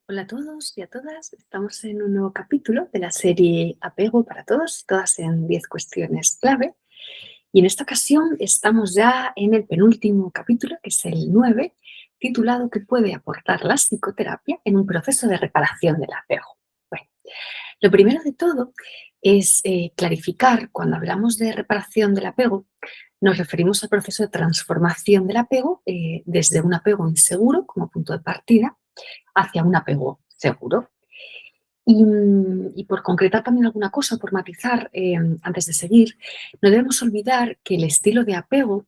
Hola a todos y a todas. Estamos en un nuevo capítulo de la serie Apego para todos, todas en 10 cuestiones clave. Y en esta ocasión estamos ya en el penúltimo capítulo, que es el 9, titulado ¿Qué puede aportar la psicoterapia en un proceso de reparación del apego? Bueno, lo primero de todo es clarificar, cuando hablamos de reparación del apego, nos referimos al proceso de transformación del apego desde un apego inseguro como punto de partida hacia un apego seguro. Y por concretar también alguna cosa, por matizar, antes de seguir, no debemos olvidar que el estilo de apego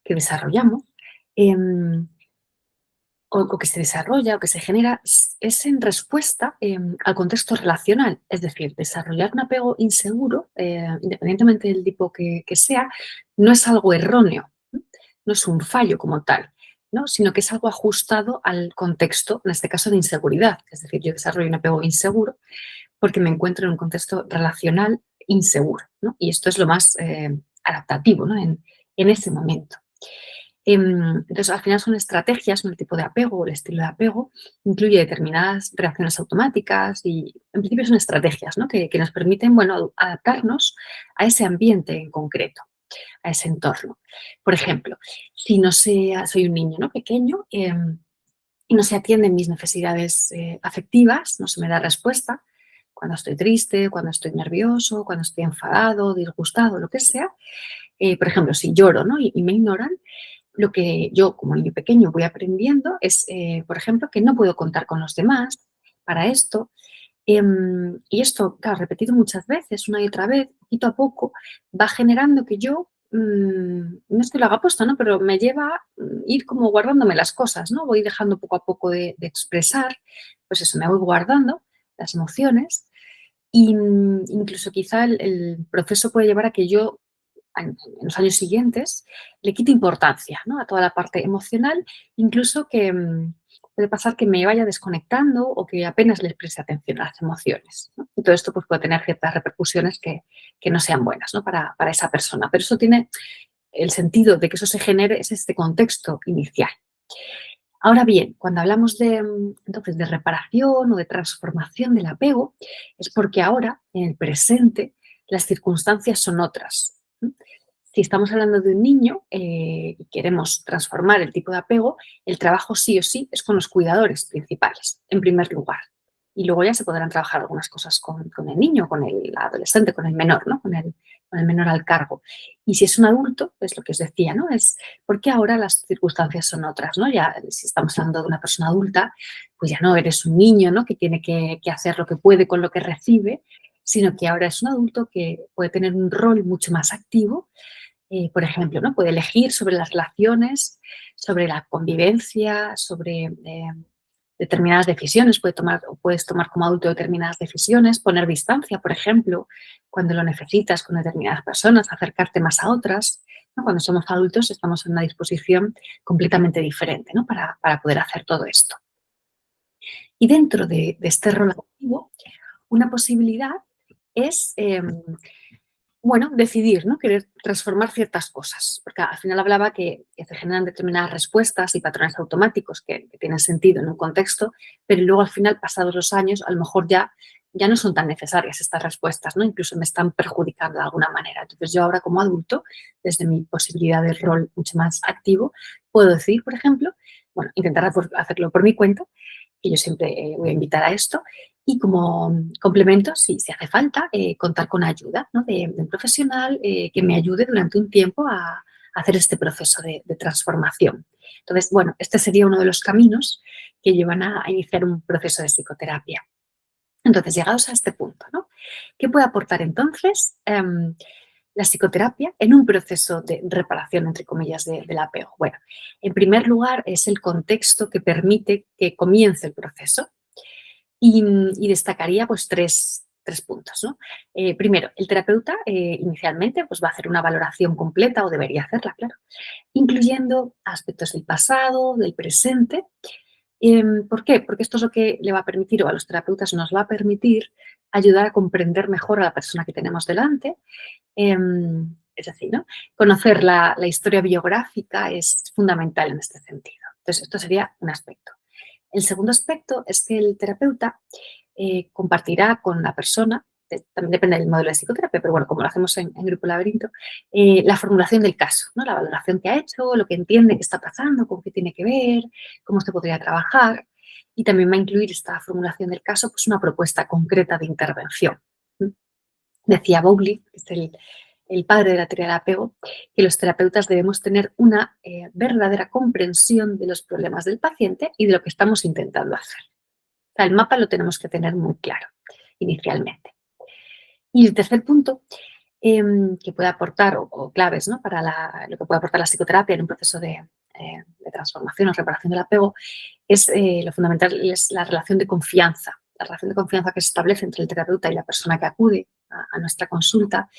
que desarrollamos, em, o que se desarrolla o que se genera, es en respuesta al contexto relacional. Es decir, desarrollar un apego inseguro, independientemente del tipo que sea, no es algo erróneo, no es un fallo como tal, ¿no? Sino que es algo ajustado al contexto, en este caso de inseguridad. Es decir, yo desarrollo un apego inseguro porque me encuentro en un contexto relacional inseguro, ¿no? Y esto es lo más adaptativo, ¿no? En ese momento. Entonces, al final son estrategias, ¿no? El tipo de apego, el estilo de apego, incluye determinadas reacciones automáticas y, en principio, son estrategias, ¿no? que nos permiten, bueno, adaptarnos a ese ambiente en concreto, a ese entorno. Por ejemplo, si no soy un niño, ¿no? Pequeño, y no se atienden mis necesidades afectivas, no se me da respuesta cuando estoy triste, cuando estoy nervioso, cuando estoy enfadado, disgustado, lo que sea. Por ejemplo, si lloro, ¿no? y me ignoran, lo que yo como niño pequeño voy aprendiendo es, por ejemplo, que no puedo contar con los demás para esto. Y esto, claro, repetido muchas veces, una y otra vez, poquito a poco, va generando que yo, no es que lo haga puesto, ¿no? Pero me lleva a ir como guardándome las cosas, ¿no? Voy dejando poco a poco de expresar, pues eso, me voy guardando las emociones y incluso quizá el proceso puede llevar a que yo en los años siguientes le quite importancia, ¿no? A toda la parte emocional, incluso que puede pasar que me vaya desconectando o que apenas les preste atención a las emociones, ¿no? Y todo esto pues, puede tener ciertas repercusiones que no sean buenas, ¿no? Para esa persona. Pero eso tiene el sentido de que eso se genere, es este contexto inicial. Ahora bien, cuando hablamos entonces de reparación o de transformación del apego, es porque ahora, en el presente, las circunstancias son otras. Si estamos hablando de un niño y queremos transformar el tipo de apego, el trabajo sí o sí es con los cuidadores principales, en primer lugar. Y luego ya se podrán trabajar algunas cosas con el niño, con el adolescente, con el menor, ¿no? Con el menor al cargo. Y si es un adulto, es lo que os decía, ¿no? Es porque ahora las circunstancias son otras, ¿no? Ya si estamos hablando de una persona adulta, pues ya no eres un niño, ¿no? Que tiene que hacer lo que puede con lo que recibe, sino que ahora es un adulto que puede tener un rol mucho más activo, por ejemplo, ¿no? Puede elegir sobre las relaciones, sobre la convivencia, sobre determinadas decisiones. Puedes tomar como adulto determinadas decisiones, poner distancia, por ejemplo, cuando lo necesitas con determinadas personas, acercarte más a otras, ¿no? Cuando somos adultos estamos en una disposición completamente diferente, ¿no? Para poder hacer todo esto. Y dentro de este rol activo, una posibilidad es bueno, decidir, ¿no? Querer transformar ciertas cosas, porque al final hablaba que se generan determinadas respuestas y patrones automáticos que tienen sentido en un contexto, pero luego al final, pasados los años, a lo mejor ya no son tan necesarias estas respuestas, ¿no? Incluso me están perjudicando de alguna manera. Entonces yo ahora como adulto, desde mi posibilidad de rol mucho más activo, puedo decir, por ejemplo, bueno, intentar hacerlo por mi cuenta, que yo siempre voy a invitar a esto, y como complemento, si hace falta, contar con ayuda, ¿no? de un profesional que me ayude durante un tiempo a hacer este proceso de transformación. Entonces, bueno, este sería uno de los caminos que llevan a iniciar un proceso de psicoterapia. Entonces, llegados a este punto, ¿no? ¿Qué puede aportar entonces la psicoterapia en un proceso de reparación, entre comillas, del apego? Bueno, en primer lugar, es el contexto que permite que comience el proceso. Y destacaría pues tres puntos, ¿no? Primero, el terapeuta inicialmente pues, va a hacer una valoración completa, o debería hacerla, claro, incluyendo aspectos del pasado, del presente. ¿Por qué? Porque esto es lo que le va a permitir, o a los terapeutas nos va a permitir, ayudar a comprender mejor a la persona que tenemos delante. Es decir, ¿no? Conocer la historia biográfica es fundamental en este sentido. Entonces, esto sería un aspecto. El segundo aspecto es que el terapeuta compartirá con la persona, también depende del modelo de psicoterapia, pero bueno, como lo hacemos en Grupo Laberinto, la formulación del caso, ¿no? La valoración que ha hecho, lo que entiende que está pasando, con qué tiene que ver, cómo se podría trabajar. Y también va a incluir esta formulación del caso pues una propuesta concreta de intervención. Decía Bowley, que es el padre de la teoría del apego, que los terapeutas debemos tener una verdadera comprensión de los problemas del paciente y de lo que estamos intentando hacer. O sea, el mapa lo tenemos que tener muy claro inicialmente. Y el tercer punto que puede aportar, o claves, ¿no? Para lo que puede aportar la psicoterapia en un proceso de transformación o reparación del apego, es lo fundamental, es la relación de confianza. La relación de confianza que se establece entre el terapeuta y la persona que acude a nuestra consulta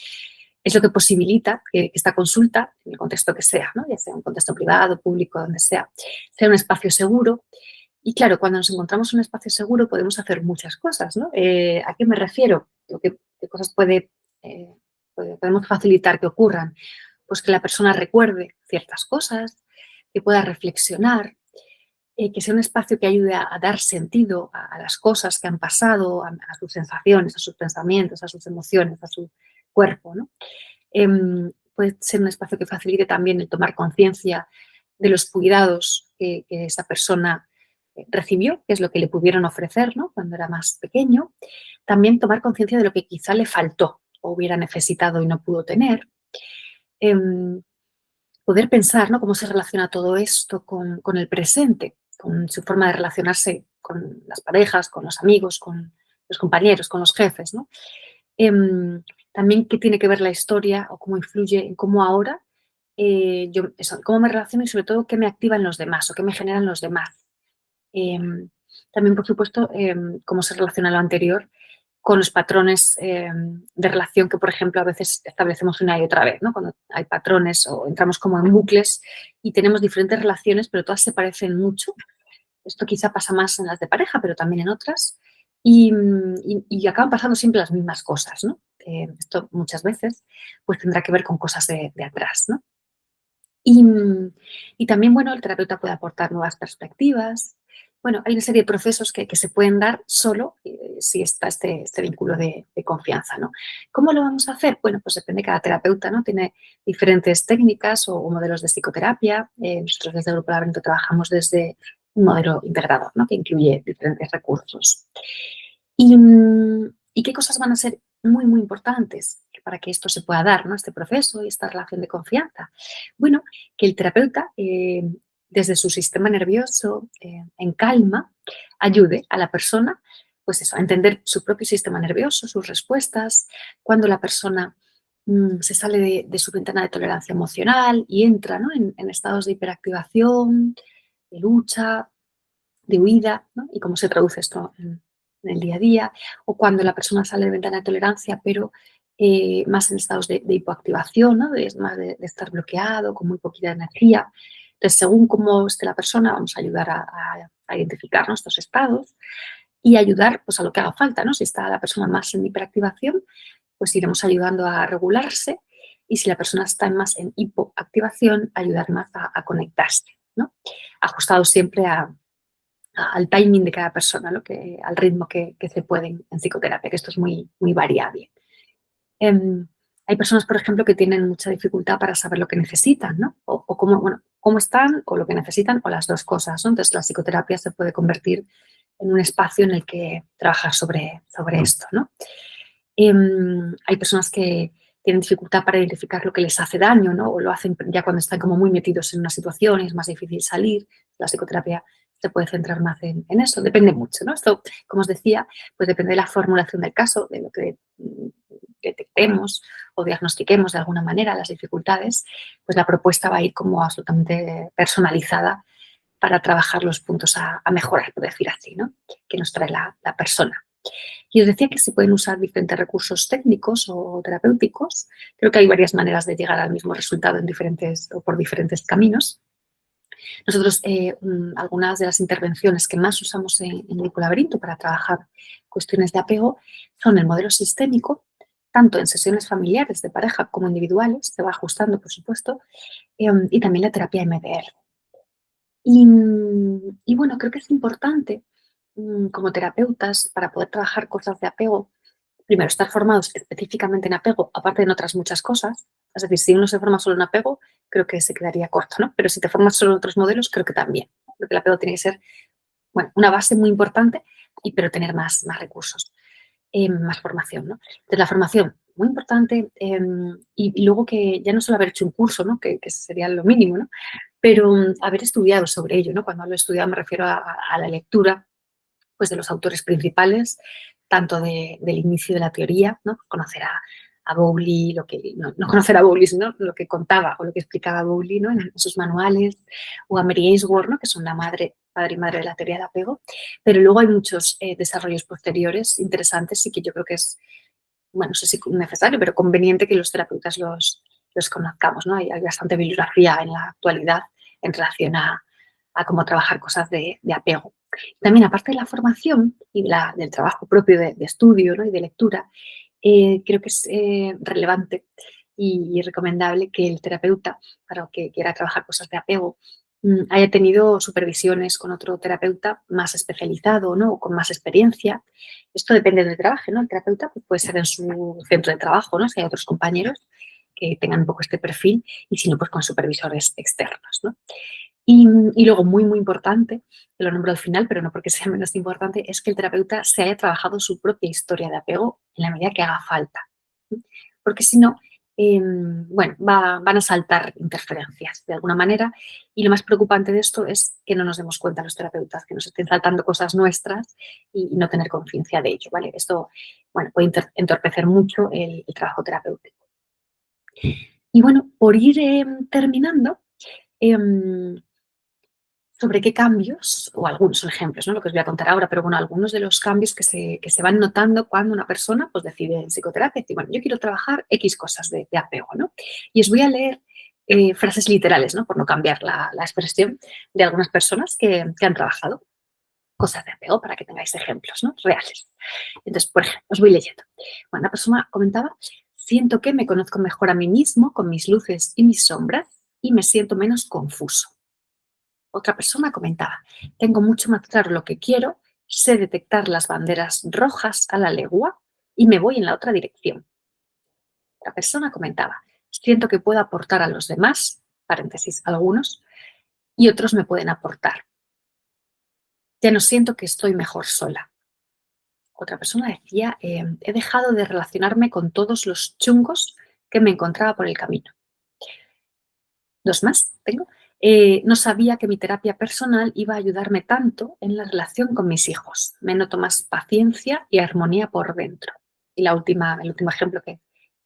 es lo que posibilita que esta consulta, en el contexto que sea, ¿no? Ya sea un contexto privado, público, donde sea un espacio seguro. Y claro, cuando nos encontramos en un espacio seguro podemos hacer muchas cosas, ¿no? ¿A qué me refiero? ¿Qué cosas podemos facilitar que ocurran? Pues que la persona recuerde ciertas cosas, que pueda reflexionar, que sea un espacio que ayude a dar sentido a las cosas que han pasado, a sus sensaciones, a sus pensamientos, a sus emociones, a su cuerpo, ¿no? Puede ser un espacio que facilite también el tomar conciencia de los cuidados que esa persona recibió, que es lo que le pudieron ofrecer, ¿no? Cuando era más pequeño. También tomar conciencia de lo que quizá le faltó o hubiera necesitado y no pudo tener. Poder pensar, ¿no? Cómo se relaciona todo esto con el presente, con su forma de relacionarse con las parejas, con los amigos, con los compañeros, con los jefes, ¿no? También qué tiene que ver la historia o cómo influye en cómo ahora cómo me relaciono y sobre todo qué me activan los demás o qué me generan los demás. También, por supuesto, cómo se relaciona lo anterior con los patrones de relación que, por ejemplo, a veces establecemos una y otra vez, ¿no? Cuando hay patrones o entramos como en bucles y tenemos diferentes relaciones, pero todas se parecen mucho. Esto quizá pasa más en las de pareja, pero también en otras. Y acaban pasando siempre las mismas cosas, ¿no? Esto muchas veces pues tendrá que ver con cosas de atrás, ¿no? Y también, bueno, el terapeuta puede aportar nuevas perspectivas. Bueno, hay una serie de procesos que se pueden dar solo si está este vínculo de confianza, ¿no? ¿Cómo lo vamos a hacer? Bueno, pues depende, cada terapeuta, ¿no? Tiene diferentes técnicas o modelos de psicoterapia. Nosotros desde el Grupo Laberinto trabajamos desde un modelo integrador, ¿no? Que incluye diferentes recursos. ¿Y qué cosas van a ser muy, muy importantes para que esto se pueda dar, ¿no? Este proceso y esta relación de confianza? Bueno, que el terapeuta, desde su sistema nervioso, en calma, ayude a la persona, pues eso, a entender su propio sistema nervioso, sus respuestas, cuando la persona se sale de su ventana de tolerancia emocional y entra, ¿no? en estados de hiperactivación, de lucha, de huida, ¿no? Y cómo se traduce esto en el día a día, o cuando la persona sale de ventana de tolerancia, pero más en estados de hipoactivación, ¿no? Más de estar bloqueado, con muy poquita energía. Entonces, según cómo esté la persona, vamos a ayudar a identificar estos estados y ayudar pues, a lo que haga falta, ¿no? Si está la persona más en hiperactivación, pues iremos ayudando a regularse, y si la persona está más en hipoactivación, ayudar más a conectarse, ¿no? Ajustado siempre al timing de cada persona, ¿no? Al ritmo que se puede en psicoterapia, que esto es muy, muy variable. Hay personas, por ejemplo, que tienen mucha dificultad para saber lo que necesitan, ¿no? O cómo están, o lo que necesitan, o las dos cosas, ¿no? Entonces, la psicoterapia se puede convertir en un espacio en el que trabajar sobre esto, ¿no? Hay personas que tienen dificultad para identificar lo que les hace daño, ¿no? O lo hacen ya cuando están como muy metidos en una situación y es más difícil salir. La psicoterapia se puede centrar más en eso, depende mucho, ¿no? Esto, como os decía, pues depende de la formulación del caso, de lo que detectemos o diagnostiquemos de alguna manera las dificultades, pues la propuesta va a ir como absolutamente personalizada para trabajar los puntos a mejorar, por decir así, ¿no? Que nos trae la persona. Y os decía que se pueden usar diferentes recursos técnicos o terapéuticos. Creo que hay varias maneras de llegar al mismo resultado por diferentes caminos. Nosotros, algunas de las intervenciones que más usamos en Grupo Laberinto para trabajar cuestiones de apego son el modelo sistémico, tanto en sesiones familiares de pareja como individuales, se va ajustando, por supuesto, y también la terapia MDR. Y bueno, creo que es importante, como terapeutas, para poder trabajar cosas de apego, primero, estar formados específicamente en apego, aparte de en otras muchas cosas. Es decir, si uno se forma solo en apego, creo que se quedaría corto, ¿no? Pero si te formas solo en otros modelos, creo que también. Creo que el apego tiene que ser, bueno, una base muy importante, pero tener más recursos, más formación, ¿no? Entonces, la formación, muy importante, y luego que ya no solo haber hecho un curso, ¿no? Que sería lo mínimo, ¿no? Pero haber estudiado sobre ello, ¿no? Cuando hablo de estudiado me refiero a la lectura, pues, de los autores principales, tanto del inicio de la teoría, ¿no? Conocer a Bowley, no conocer a Bowley, sino lo que contaba o lo que explicaba Bowley, ¿no? En sus manuales, o a Mary Ainsworth, ¿no? Que son la padre y madre de la teoría del apego. Pero luego hay muchos desarrollos posteriores interesantes y que yo creo que es, bueno, no sé si necesario, pero conveniente que los terapeutas los conozcamos, ¿no? Hay bastante bibliografía en la actualidad en relación a cómo trabajar cosas de apego. También, aparte de la formación y del trabajo propio de estudio, ¿no? Y de lectura, creo que es relevante y recomendable que el terapeuta, para que quiera trabajar cosas de apego, haya tenido supervisiones con otro terapeuta más especializado, ¿no? O con más experiencia. Esto depende del trabajo, ¿no? El terapeuta, pues, puede ser en su centro de trabajo, ¿no? Si hay otros compañeros que tengan un poco este perfil, y si no, pues con supervisores externos, ¿no? Y luego, muy, muy importante, que lo nombro al final, pero no porque sea menos importante, es que el terapeuta se haya trabajado su propia historia de apego en la medida que haga falta. Porque si no, bueno, van a saltar interferencias de alguna manera, y lo más preocupante de esto es que no nos demos cuenta los terapeutas, que nos estén saltando cosas nuestras y no tener conciencia de ello, ¿vale? Esto, bueno, puede entorpecer mucho el trabajo terapéutico. Y bueno, por ir terminando, em, sobre qué cambios, o algunos son ejemplos, ¿no? Lo que os voy a contar ahora, pero bueno, algunos de los cambios que se van notando cuando una persona, pues, decide en psicoterapia, decir, bueno, yo quiero trabajar X cosas de apego, ¿no? Y os voy a leer frases literales, ¿no? Por no cambiar la expresión, de algunas personas que han trabajado cosas de apego, para que tengáis ejemplos, ¿no? Reales. Entonces, por ejemplo, os voy leyendo. Bueno, una persona comentaba: siento que me conozco mejor a mí mismo, con mis luces y mis sombras, y me siento menos confuso. Otra persona comentaba: tengo mucho más claro lo que quiero, sé detectar las banderas rojas a la legua y me voy en la otra dirección. Otra persona comentaba: siento que puedo aportar a los demás, paréntesis, algunos, y otros me pueden aportar. Ya no siento que estoy mejor sola. Otra persona decía: he dejado de relacionarme con todos los chungos que me encontraba por el camino. Dos más tengo. No sabía que mi terapia personal iba a ayudarme tanto en la relación con mis hijos. Me noto más paciencia y armonía por dentro. Y el último ejemplo que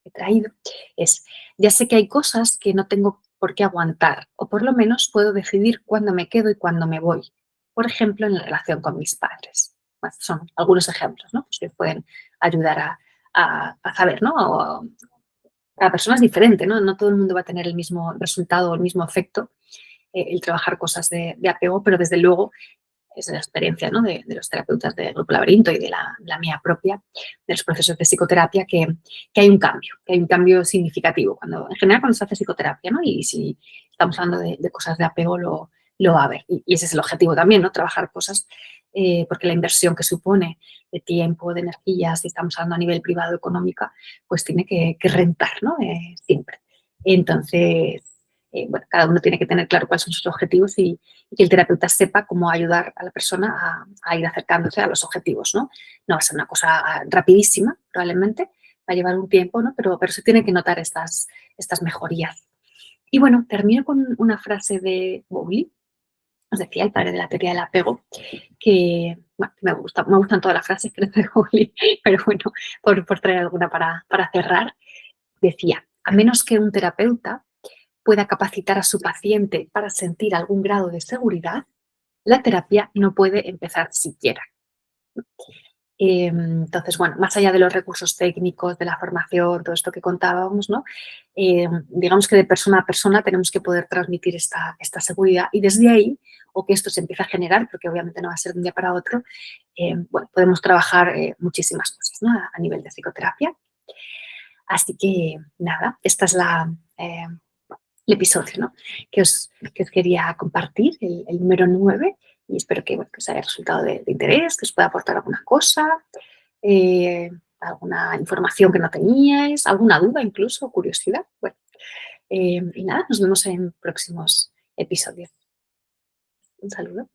he traído es: ya sé que hay cosas que no tengo por qué aguantar, o por lo menos puedo decidir cuándo me quedo y cuándo me voy. Por ejemplo, en la relación con mis padres. Bueno, son algunos ejemplos, ¿no? Pues que pueden ayudar a saber, ¿no? Cada persona es diferente, ¿no? No todo el mundo va a tener el mismo resultado o el mismo efecto, el trabajar cosas de apego, pero desde luego es la experiencia, ¿no? de los terapeutas del Grupo Laberinto y de la mía propia, de los procesos de psicoterapia, que hay un cambio significativo. En general, cuando se hace psicoterapia, ¿no? Y si estamos hablando de cosas de apego, lo va a ver. Y ese es el objetivo también, ¿no? Trabajar cosas, porque la inversión que supone de tiempo, de energía, si estamos hablando a nivel privado, económica, pues tiene que rentar, ¿no? Siempre. Entonces, bueno, cada uno tiene que tener claro cuáles son sus objetivos y que el terapeuta sepa cómo ayudar a la persona a ir acercándose a los objetivos, ¿no? No va a ser una cosa rapidísima, probablemente, va a llevar un tiempo, ¿no? Pero se tienen que notar estas mejorías. Y bueno, termino con una frase de Bowley, os decía, el padre de la teoría del apego, que, bueno, me gustan todas las frases que de Bowley, pero bueno, por traer alguna para cerrar, decía: a menos que un terapeuta pueda capacitar a su paciente para sentir algún grado de seguridad, la terapia no puede empezar siquiera. Entonces, bueno, más allá de los recursos técnicos, de la formación, todo esto que contábamos, ¿no? Digamos que de persona a persona tenemos que poder transmitir esta seguridad, y desde ahí, o que esto se empiece a generar, porque obviamente no va a ser de un día para otro, bueno, podemos trabajar muchísimas cosas, ¿no? A nivel de psicoterapia. Así que, nada, esta es el episodio, ¿no? Que os quería compartir, el número 9, y espero que, bueno, que os haya resultado de interés, que os pueda aportar alguna cosa, alguna información que no teníais, alguna duda incluso, curiosidad. Bueno, y nada, nos vemos en próximos episodios. Un saludo.